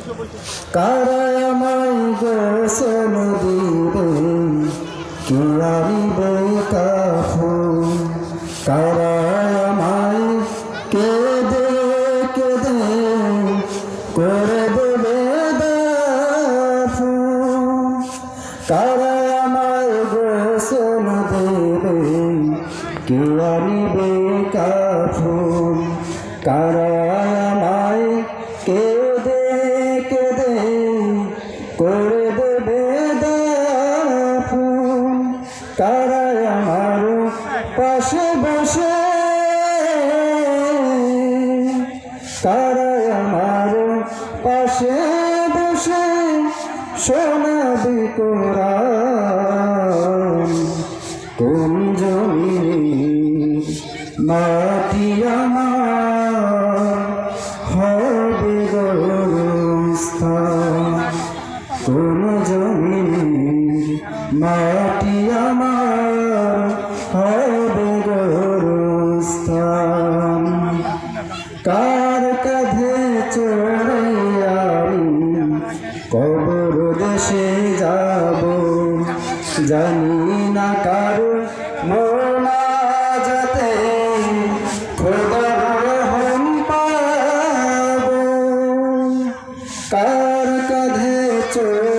কারা আমায় গোসল দিবে, কে আনিবে কাফন? কারা আমায় কেঁদে কেঁদে করে দেবে দাফন? কারা আমায় গোসল দেবে, কে আনিবে কাফন? কারা আমায় কেঁদে কেঁদে করে দেবে দাফন? কারা আমার পাশে বসে, কারা আমার পাশে বসে শোনাবে কোরআন? কোন জমিনে মাটি আমার হবে গোরস্থান? কোন জমিনে মাটি আমার হবে গোরস্থান? কার কাঁধে চড়ে আমি কবর দেশে যাব, জানি না কারো মোনাজাতে খোদার রহম পাব। কার কাঁধে চড়ে